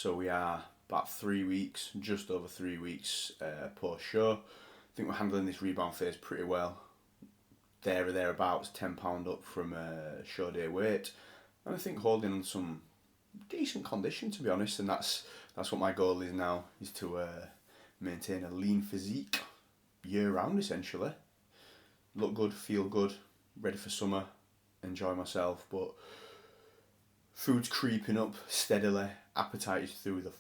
So we are about 3 weeks, just over 3 weeks post show. I think we're handling this rebound phase pretty well. There or thereabouts, £10 up from show day weight, and I think holding on some decent condition, to be honest. And that's what my goal is now, is to maintain a lean physique year round, essentially. Look good, feel good, ready for summer, enjoy myself. But food's creeping up steadily, appetite is through the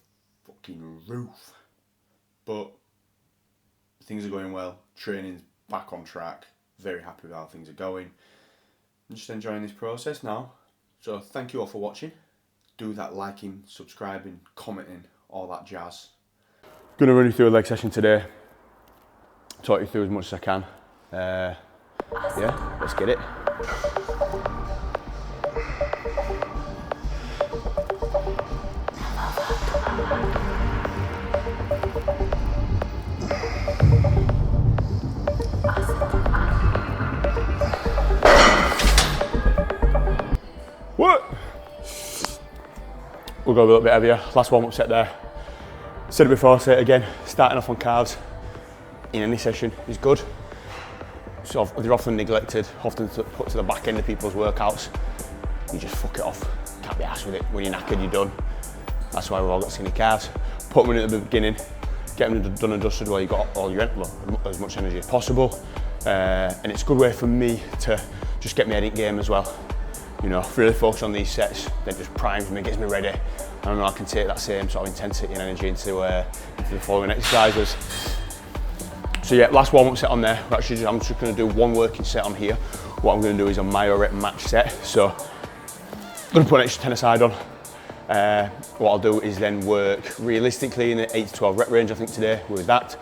fucking roof. But things are going well, training's back on track, very happy with how things are going. I'm just enjoying this process now. So thank you all for watching. Do that liking, subscribing, commenting, all that jazz. Gonna run you through a leg session today. Talk you through as much as I can. Yeah, let's get it. What? We'll go a little bit heavier. Last warm-up set there. Said it before, say it again. Starting off on carbs in any session is good. So they're often neglected, often put to the back end of people's workouts. You just fuck it off. Can't be arsed with it. When you're knackered, you're done. That's why we've all got skinny calves. Put them in at the beginning, get them done and dusted while you've got all your as much energy as possible. And it's a good way for me to just get my head in game as well. You know, really focus on these sets, then just primes me, gets me ready. I know I can take that same sort of intensity and energy into the following exercises. So yeah, last warm-up set on there. I'm just going to do one working set on here. What I'm going to do is a myo rep match set. So I'm going to put an extra 10 aside on. What I'll do is then work realistically in the 8 to 12 rep range, I think today with that.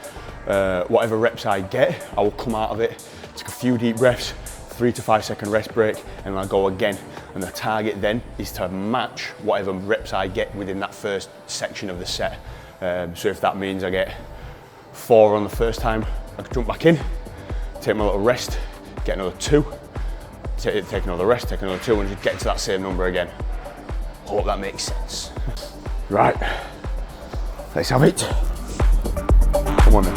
Whatever reps I get, I will come out of it, take a few deep breaths, 3 to 5 second rest break, and I'll go again. And the target then is to match whatever reps I get within that first section of the set. So if that means I get 4 on the first time, I can jump back in, take my little rest, get another 2, take another rest, take another 2, and just get to that same number again. Hope that makes sense. Right, let's have it. Come on then.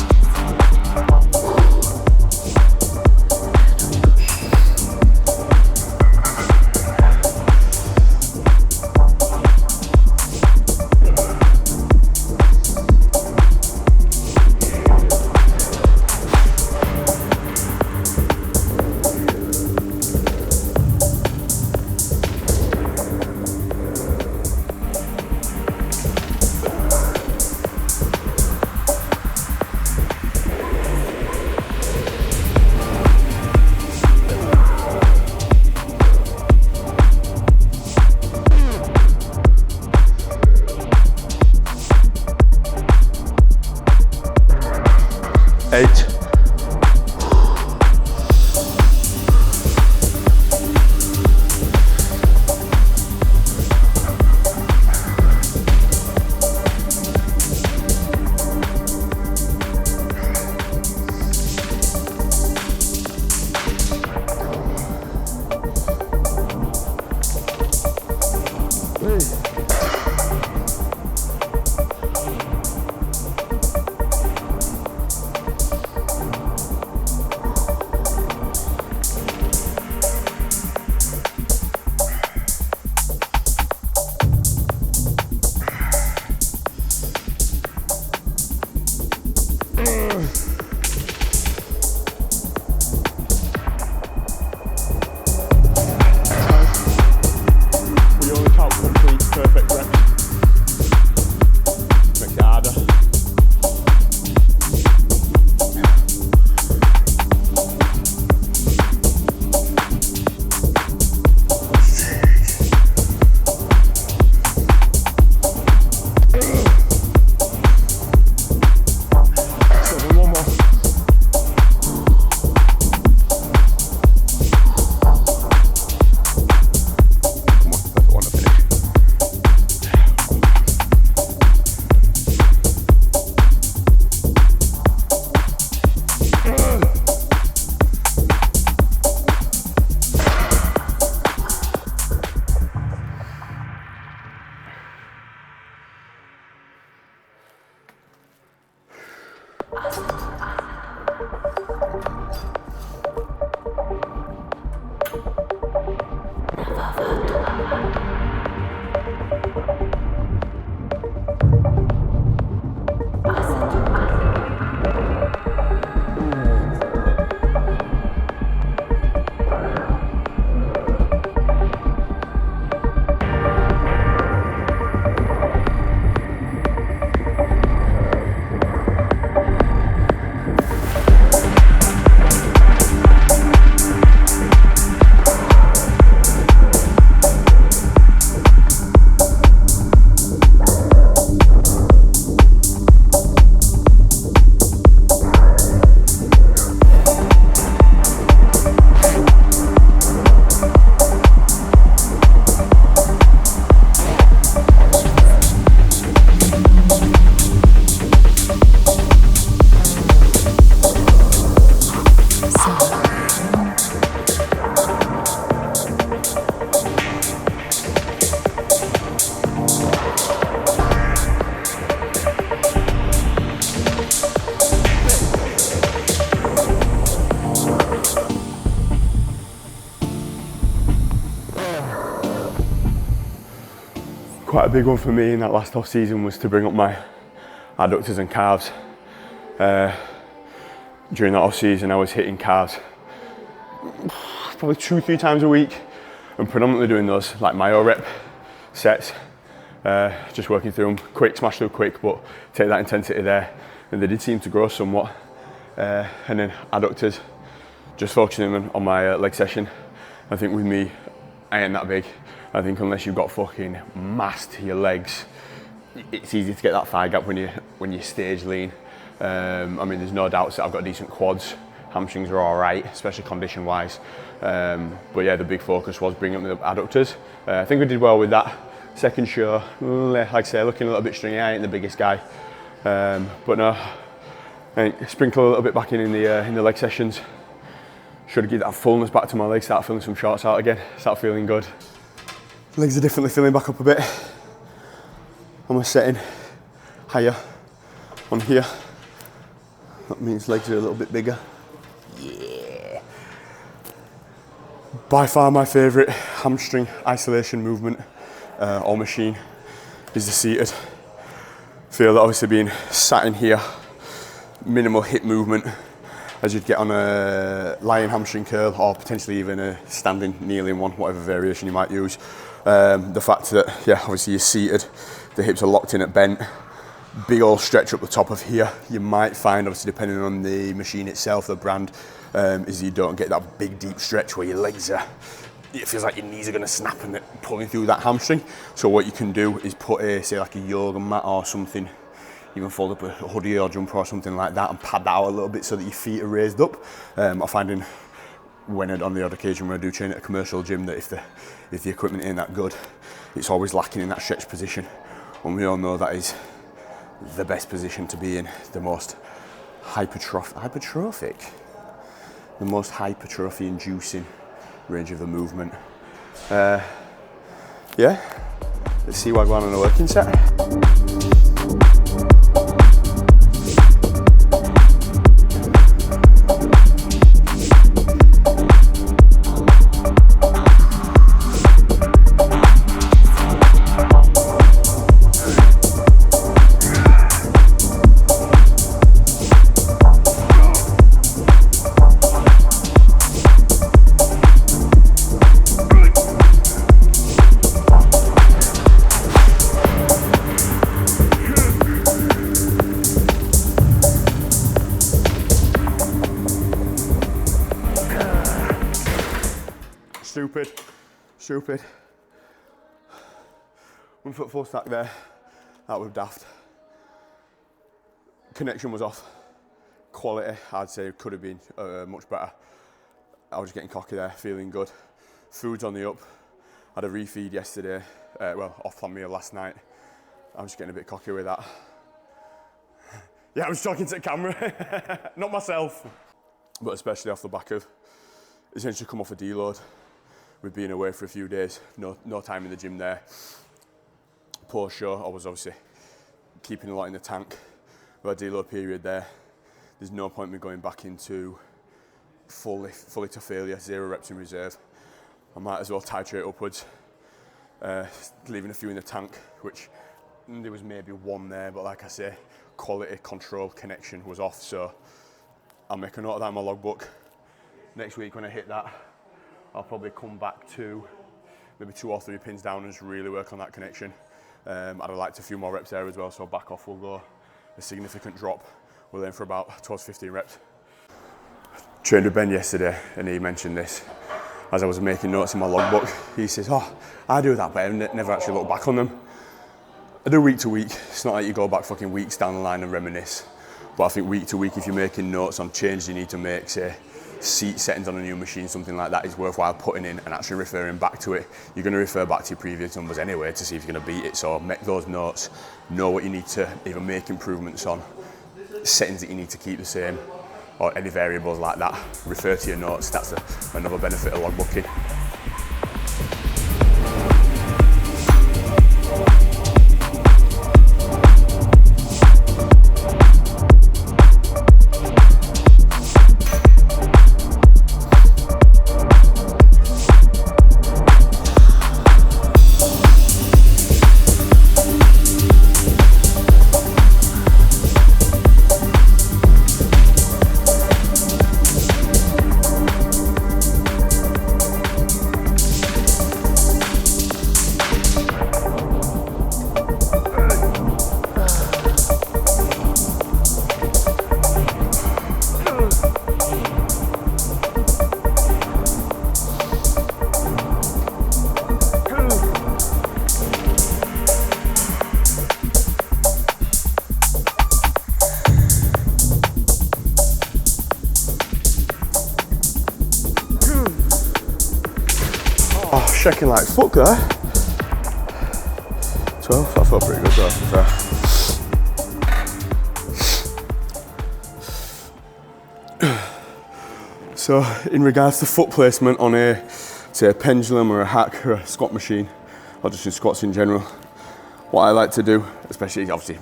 quite a big one for me in that last off season was to bring up my adductors and calves. During that off season I was hitting calves probably 2-3 times a week and predominantly doing those like myo rep sets, just working through them quick, smash through quick, but take that intensity there, and they did seem to grow somewhat. And then adductors, just focusing on my leg session. I think with me, I ain't that big. I think unless you've got fucking mass to your legs, it's easy to get that thigh gap when you stage lean. I mean, there's no doubts that I've got decent quads. Hamstrings are all right, especially condition wise. But yeah, the big focus was bringing up the adductors. I think we did well with that. Second show, like I say, looking a little bit stringy. I ain't the biggest guy, but no, I think sprinkle a little bit back in the leg sessions. Should get that fullness back to my legs, start feeling some shorts out again, start feeling good. Legs are definitely filling back up a bit. I'm setting higher on here. That means legs are a little bit bigger. Yeah. By far my favourite hamstring isolation movement or machine is the seated. Feel that obviously being sat in here, minimal hip movement as you'd get on a lying hamstring curl or potentially even a standing, kneeling one, whatever variation you might use. The fact that, yeah, obviously you're seated, the hips are locked in at bent, big old stretch up the top of here. You might find, obviously depending on the machine itself, the brand, is you don't get that big deep stretch where your legs are, it feels like your knees are going to snap and pulling through that hamstring. So what you can do is put say like a yoga mat or something, even fold up a hoodie or jumper or something like that and pad that out a little bit so that your feet are raised up. I'm finding on the odd occasion when I do train at a commercial gym that if the equipment ain't that good, it's always lacking in that stretch position. And we all know that is the best position to be in, the most hypertrophic, the most hypertrophy inducing range of the movement. Yeah, let's see what I go on a working set. Stupid. 1 foot full stack there. That was daft. Connection was off. Quality, I'd say, could have been much better. I was just getting cocky there, feeling good. Food's on the up. Had a refeed yesterday. Off-plan meal last night. I was just getting a bit cocky with that. Yeah, I was talking to the camera, not myself. But especially off the back of essentially come off a deload. We've been away for a few days, no time in the gym there. Post show, I was obviously keeping a lot in the tank. We had a deload period there. There's no point in me going back into fully to failure, 0 reps in reserve. I might as well titrate upwards, leaving a few in the tank, which there was maybe 1 there, but like I say, quality control connection was off, so I'll make a note of that in my logbook. Next week when I hit that, I'll probably come back to maybe 2 or 3 pins down and just really work on that connection. I'd have liked a few more reps there as well, so back off will go a significant drop. We'll aim for about 12 to 15 reps. Trained with Ben yesterday and he mentioned this. As I was making notes in my logbook, he says, oh, I do that, but I never actually look back on them. I do week to week. It's not like you go back fucking weeks down the line and reminisce. But I think week to week, if you're making notes on changes you need to make, say, seat settings on a new machine, something like that is worthwhile putting in and actually referring back to it. You're going to refer back to your previous numbers anyway to see if you're going to beat it, so make those notes, know what you need to either make improvements on, settings that you need to keep the same, or any variables like that. Refer to your notes, that's another benefit of logbooking. shaking like fuck there. 12, that felt pretty good though, to be fair. So in regards to foot placement on a, say, a pendulum or a hack or a squat machine, or just in squats in general, what I like to do, especially obviously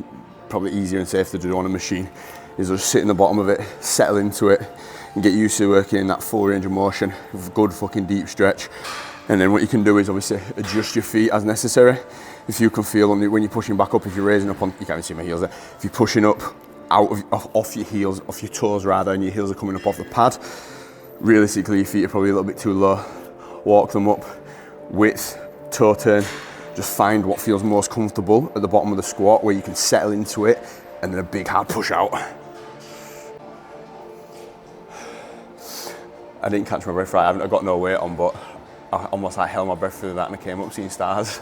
probably easier and safer to do on a machine, is just sit in the bottom of it, settle into it, and get used to working in that full range of motion with a good fucking deep stretch. And then what you can do is obviously adjust your feet as necessary. If you can feel when you're pushing back up, if you're raising up on, you can't even see my heels there, if you're pushing up off your heels, off your toes rather, and your heels are coming up off the pad, realistically your feet are probably a little bit too low. Walk them up, width, toe turn, just find what feels most comfortable at the bottom of the squat where you can settle into it, and then a big hard push out. I didn't catch my breath right, I've got no weight on, but I almost like held my breath through that and I came up seeing stars.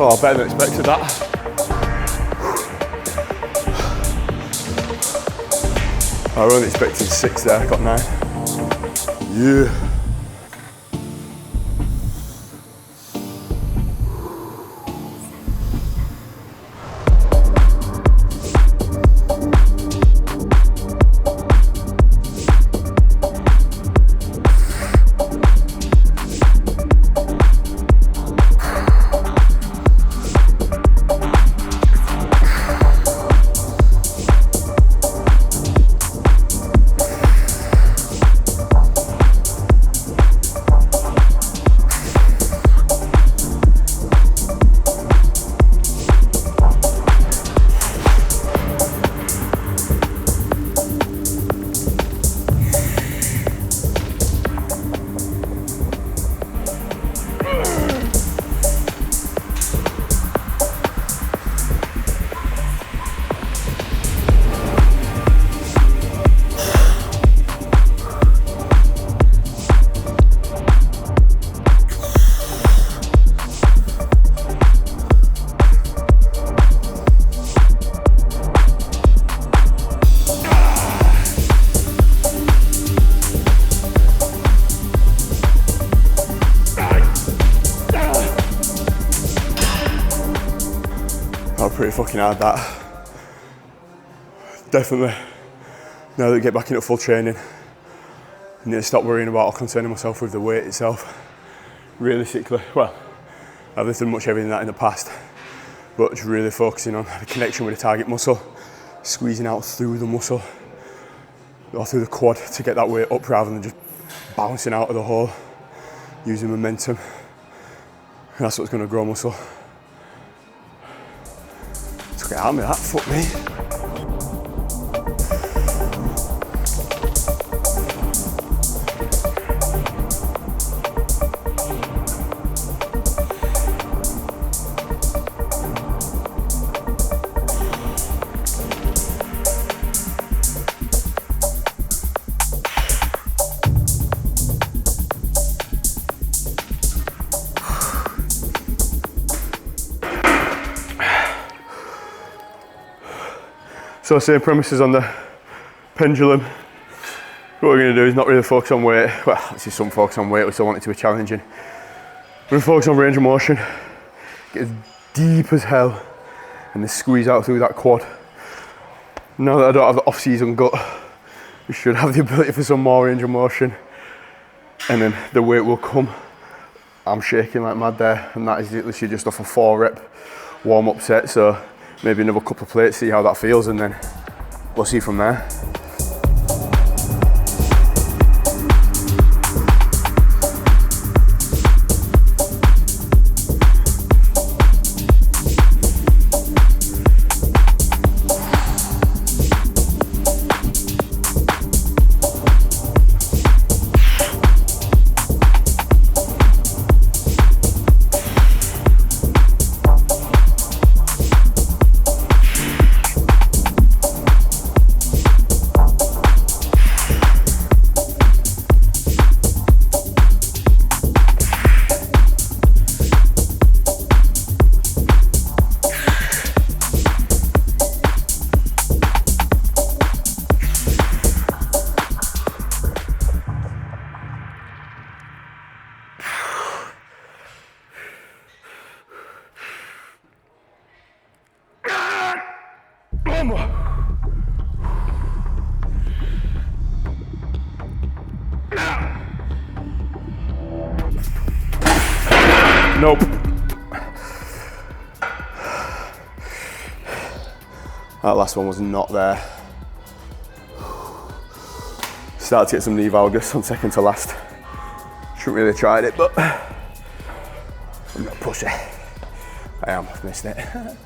Oh, better than expected that. I was only expecting 6 there, I got 9. Yeah. Pretty fucking hard that. Definitely, now that I get back into full training, I need to stop worrying about or concerning myself with the weight itself. Realistically, well, I've lifted much heavier than that in the past, but just really focusing on the connection with the target muscle, squeezing out through the muscle, or through the quad to get that weight up rather than just bouncing out of the hole, using momentum. And that's what's going to grow muscle. Took it out of me, that, fuck me. So same premises on the pendulum. What we're going to do is not really focus on weight. Well, actually some focus on weight, we still want it to be challenging. We're going to focus on range of motion, get as deep as hell, and then squeeze out through that quad Now that I don't have the off-season gut, we should have the ability for some more range of motion, and then the weight will come. I'm shaking like mad there, and that is literally just off a 4-rep warm-up set, so maybe another couple of plates, see how that feels, and then we'll see from there. Nope. That last one was not there. Started to get some knee valgus on second to last. Shouldn't really have tried it, but I'm not a pussy. I am, I've missed it.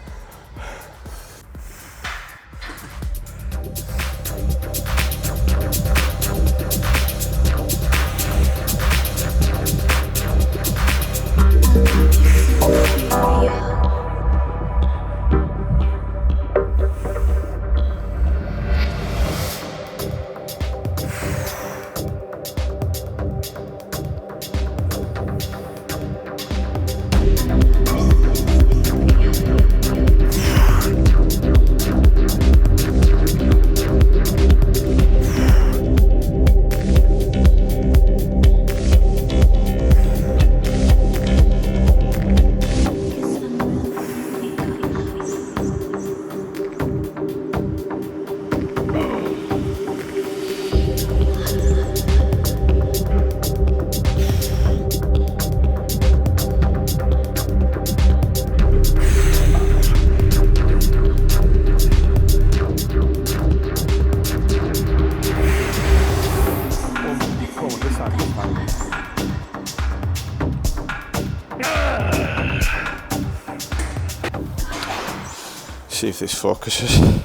See if this focuses.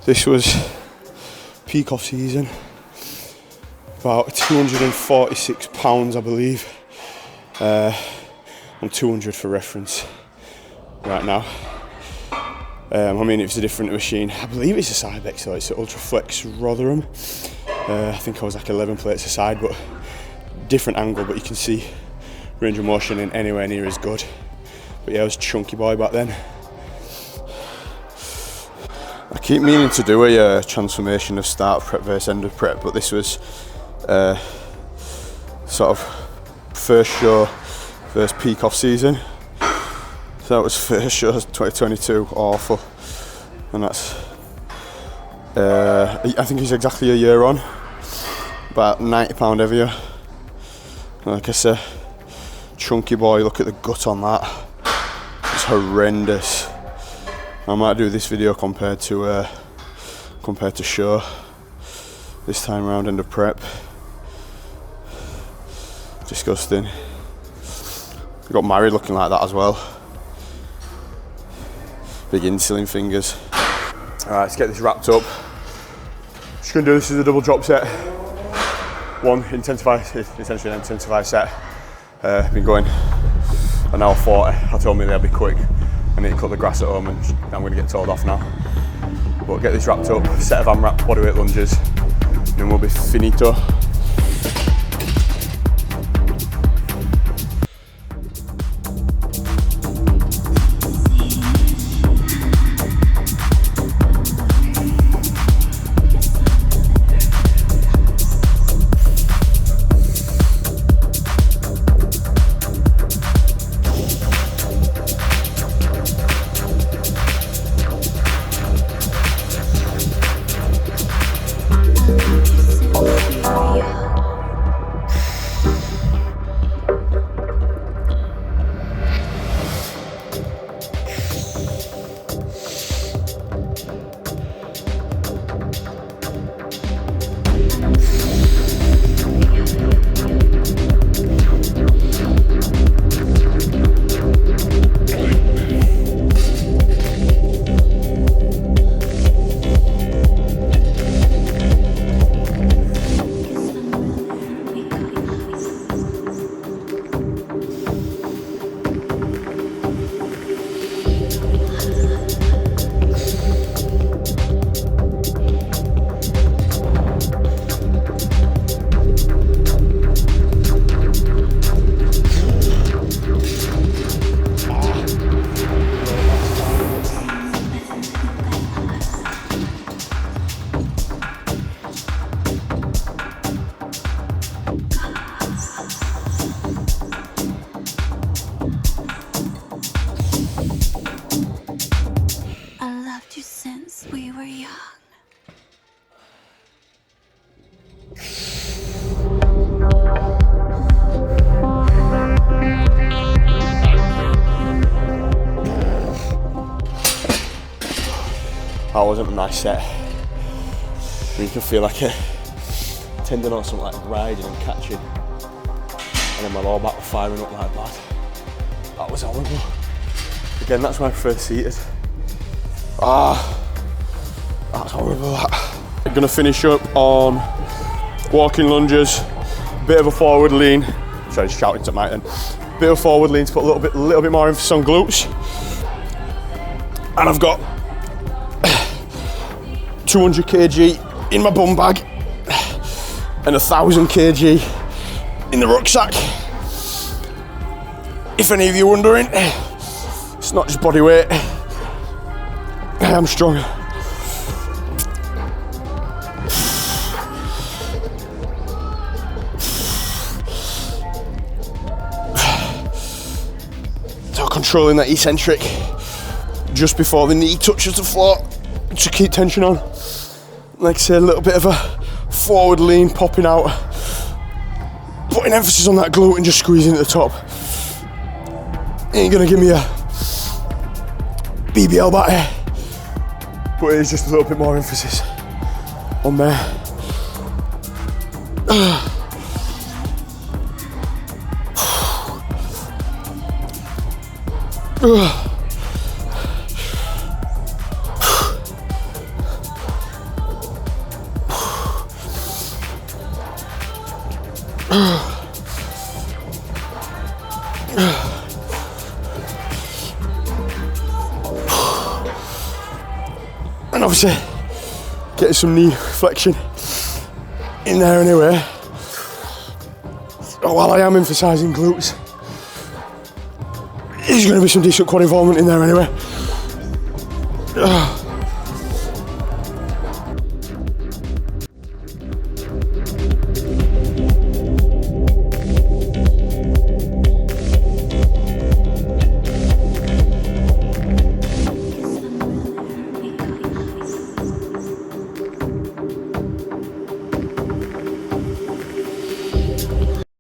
This was peak off season, about 246 pounds I believe. I'm 200 for reference right now. I mean, it's a different machine. I believe it's a Cybex, so it's an Ultraflex Rotherham. I think I was like 11 plates aside, but different angle, but you can see range of motion in anywhere near as good. But yeah, I was chunky boy back then. I keep meaning to do a transformation of start of prep versus end of prep, but this was sort of first show, first peak off season. So that was first show 2022, awful. And that's, I think he's exactly a year on, about 90 pound heavier. Like I said, chunky boy, look at the gut on that. It's horrendous. I might do this video compared to show this time around end of prep. Disgusting. I got married looking like that as well. Big insulin fingers. Alright, let's get this wrapped up. Just gonna do this as a double drop set. One essentially an intensified set. Been going an hour 40. I told me they'll be quick. I need to cut the grass at home and I'm going to get told off now. But get this wrapped up, set of AMRAP bodyweight lunges, and then we'll be finito. wasn't a nice set. You can feel like a tendon on something like riding and catching. And then my lower back was firing up like that. That was horrible. Again, that's why I prefer seated. That's horrible, that. I'm gonna finish up on walking lunges, bit of a forward lean. Sorry, shouting to Mike then. Bit of forward lean to put a little bit more emphasis on glutes. And I've got 200 kg in my bum bag and 1,000 kg in the rucksack. If any of you are wondering, it's not just body weight. I am strong. So controlling that eccentric just before the knee touches the floor to keep tension on. Like I say, a little bit of a forward lean popping out, putting emphasis on that glute and just squeezing at the top. Ain't gonna give me a BBL back here, but it is just a little bit more emphasis on there. And obviously getting some knee flexion in there anyway. While I am emphasising glutes, there's going to be some decent quad involvement in there anyway.